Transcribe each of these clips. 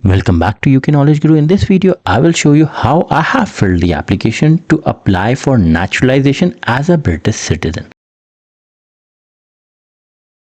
Welcome back to UK Knowledge Guru. In this video, I will show you how I have filled the application to apply for naturalization as a British citizen.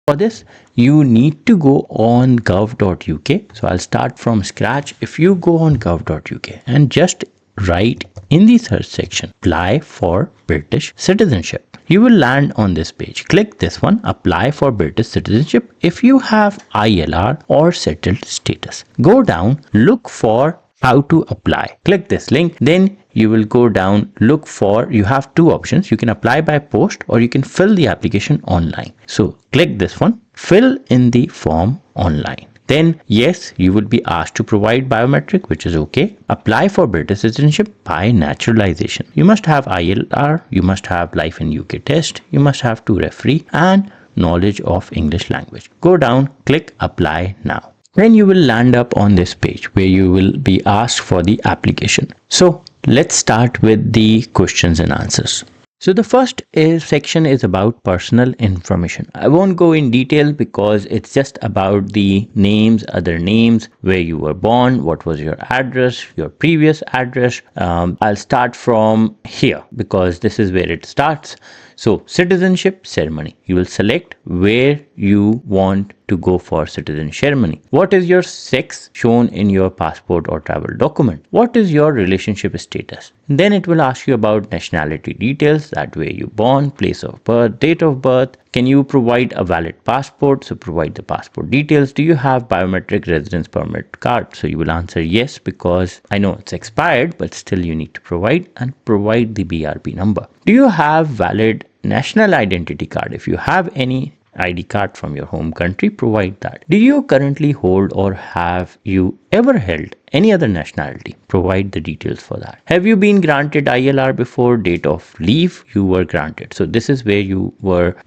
For this, you need to go on gov.uk. So I'll start from scratch. If you go on gov.uk and just write in the search section, apply for British citizenship, you will land on this page. Click this one, apply for British citizenship if you have ILR or settled status. Go down, look for how to apply. Click this link, then you will go down, look for, you have two options. You can apply by post or you can fill the application online. So click this one, fill in the form online. Then yes, you will be asked to provide biometric, which is okay. Apply for British citizenship by naturalization. You must have ILR, you must have life in UK test, you must have 2 referee and knowledge of English language. Go down, click apply now. Then you will land up on this page where you will be asked for the application. So let's start with the questions and answers. So the first section is about personal information. I won't go in detail because it's just about the names, other names, where you were born, what was your address, your previous address. I'll start from here because this is where it starts. So citizenship ceremony, you will select where you want to go for citizen ceremony. What is your sex shown in your passport or travel document? What is your relationship status? Then it will ask you about nationality details, that way you born, place of birth, date of birth. Can you provide a valid passport? So provide the passport details. Do you have biometric residence permit card? So you will answer yes, because I know it's expired, but still you need to provide, and provide the BRP number. Do you have valid national identity card? If you have any ID card from your home country, provide that. Do you currently hold or have you ever held any other nationality? Provide the details for that. Have you been granted ILR before date of leave you were granted? So this is where you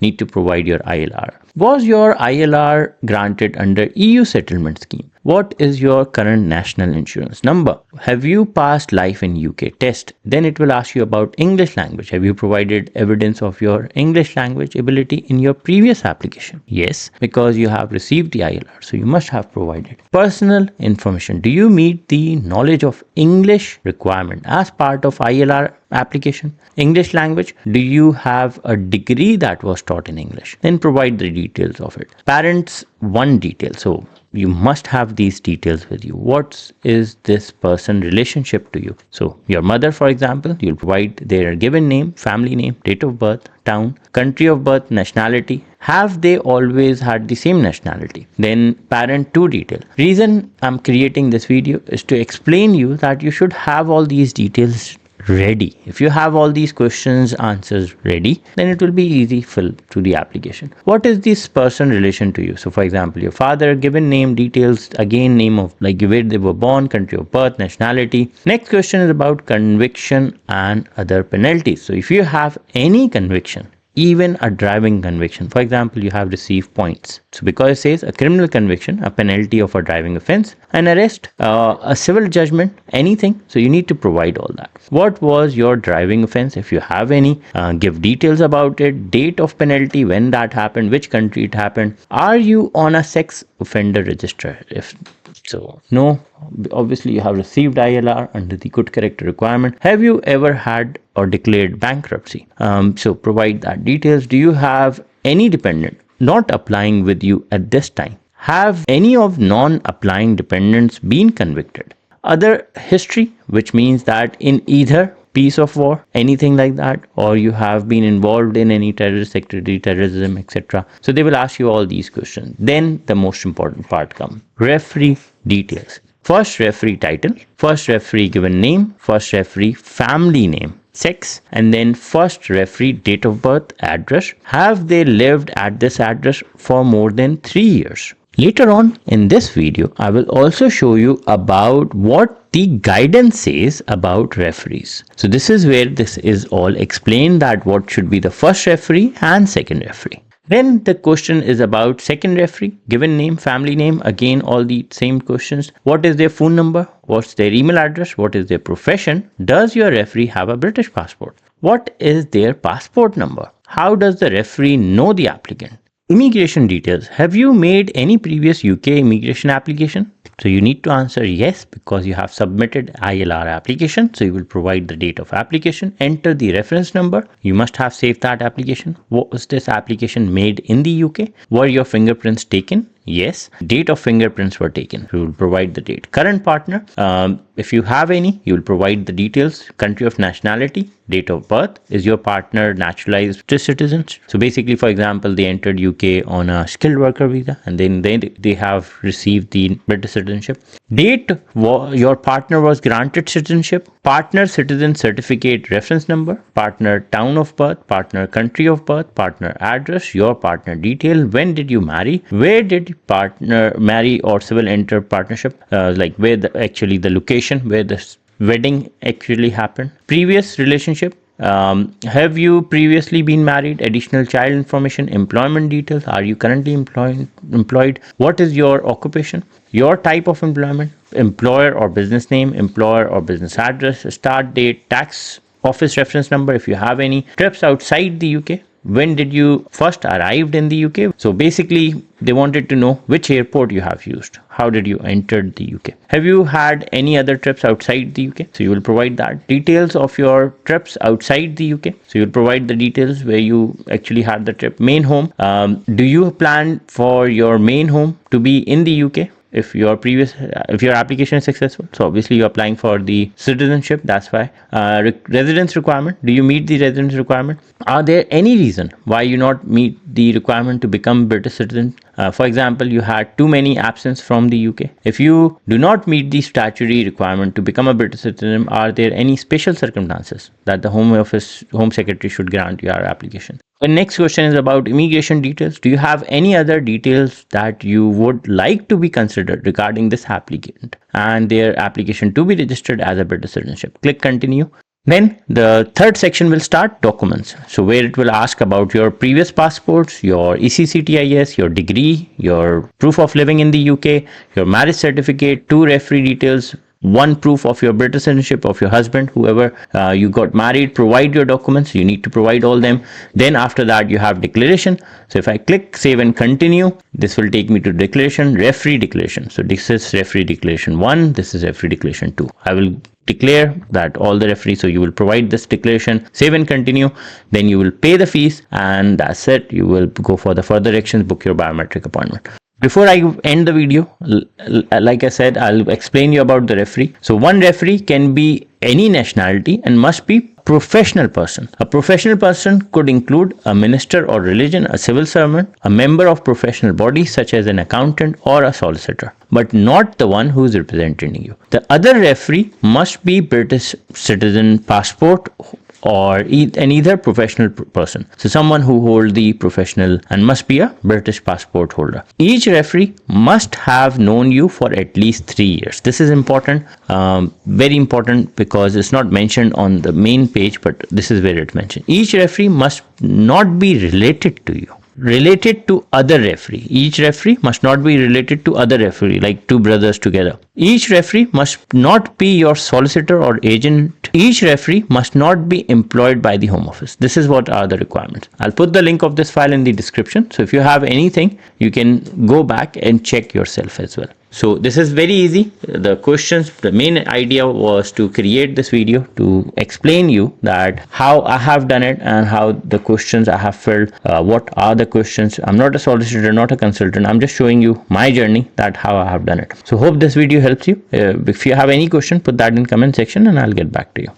need to provide your ILR. Was your ILR granted under EU settlement scheme? What is your current national insurance number? Have you passed life in UK test? Then it will ask you about English language. Have you provided evidence of your English language ability in your previous application? Yes, because you have received the ILR, so you must have provided. Personal information. Do you meet the knowledge of English requirement as part of ILR application? English language. Do you have a degree that was taught in English? Then provide the details of it. Parents one detail. So you must have these details with you. What is this person relationship to you? So your mother, for example, you'll provide their given name, family name, date of birth, town, country of birth, nationality. Have they always had the same nationality? Then parent 2 detail. Reason I'm creating this video is to explain you that you should have all these details ready. If you have all these questions answers ready, then it will be easy fill to the application. What is this person relation to you? So for example, your father, given name, details, again name of like where they were born, country of birth, nationality. Next question is about conviction and other penalties. So if you have any conviction, even a driving conviction, for example, you have received points. So because it says a criminal conviction, a penalty of a driving offense, an arrest, a civil judgment, anything. So you need to provide all that. What was your driving offense? If you have any, give details about it, date of penalty, when that happened, which country it happened. Are you on a sex offender register? If so, no. Obviously, you have received ILR under the good character requirement. Have you ever had or declared bankruptcy? So provide that details. Do you have any dependent not applying with you at this time? Have any of non-applying dependents been convicted? Other history, which means that in either piece of war, anything like that, or you have been involved in any terrorist activity, terrorism, etc. So they will ask you all these questions. Then the most important part comes. Referee details. First referee title, first referee given name, first referee family name, sex, and then first referee date of birth, address. Have they lived at this address for more than 3 years? Later on in this video, I will also show you about what the guidance says about referees. So this is where this is all explained, that what should be the first referee and second referee. Then the question is about second referee, given name, family name, again all the same questions. What is their phone number? What's their email address? What is their profession? Does your referee have a British passport? What is their passport number? How does the referee know the applicant? Immigration details. Have you made any previous UK immigration application? So you need to answer yes, because you have submitted ILR application. So you will provide the date of application, enter the reference number. You must have saved that application. Was this application made in the UK? Were your fingerprints taken? Yes. Date of fingerprints were taken. You will provide the date. Current partner, if you have any, you will provide the details. Country of nationality, date of birth. Is your partner naturalized citizens? So basically, for example, they entered UK on a skilled worker visa, and then they have received the British citizenship. Date your partner was granted citizenship. Partner citizen certificate reference number. Partner town of birth. Partner country of birth. Partner address. Your partner detail. When did you marry? Where did partner marry or civil enter partnership? Like where actually the location where the wedding actually happened. Previous relationship. Have you previously been married? Additional child information. Employment details. Are you currently employed? What is your occupation? Your type of employment. Employer or business name. Employer or business address. Start date. Tax office reference number if you have any. Trips outside the UK. When did you first arrived in the UK? So basically, they wanted to know which airport you have used. How did you enter the UK? Have you had any other trips outside the UK? So you will provide that. Details of your trips outside the UK. So you will provide the details where you actually had the trip. Main home. Do you plan for your main home to be in the UK? If your application is successful, so obviously you're applying for the citizenship, that's why. Residence requirement. Do you meet the residence requirement? Are there any reason why you not meet the requirement to become British citizen? For example, you had too many absence from the UK. If you do not meet the statutory requirement to become a British citizen, are there any special circumstances that the Home Secretary should grant your application? The next question is about immigration details. Do you have any other details that you would like to be considered regarding this applicant and their application to be registered as a British citizenship? Click continue. Then the third section will start, documents. So where it will ask about your previous passports, your ECCTIS, your degree, your proof of living in the UK, your marriage certificate, 2 referee details, 1 proof of your British citizenship of your husband, whoever you got married. Provide your documents. You need to provide all them. Then after that you have declaration. So if I click save and continue, this will take me to declaration, referee declaration. So this is referee declaration 1, this is referee declaration 2. I will declare that all the referees. So you will provide this declaration, save and continue. Then you will pay the fees, and that's it. You will go for the further actions, book your biometric appointment. Before I end the video, like I said, I'll explain you about the referee. So one referee can be any nationality and must be professional person. A professional person could include a minister or religion, a civil servant, a member of professional body such as an accountant or a solicitor, but not the one who is representing you. The other referee must be British citizen passport or either professional person. So someone who holds the professional and must be a British passport holder. Each referee must have known you for at least 3 years. This is important, very important, because it's not mentioned on the main page, but this is where it's mentioned. Each referee must not be related to you. Related to other referee. Each referee must not be related to other referee, like 2 brothers together. Each referee must not be your solicitor or agent. Each referee must not be employed by the Home Office. This is what are the requirements. I'll put the link of this file in the description. So if you have anything, you can go back and check yourself as well. So this is very easy. The questions, the main idea was to create this video to explain you that how I have done it and how the questions I have filled, what are the questions. I'm not a solicitor, not a consultant. I'm just showing you my journey, that how I have done it. So hope this video helps you. If you have any question, put that in comment section and I'll get back to you.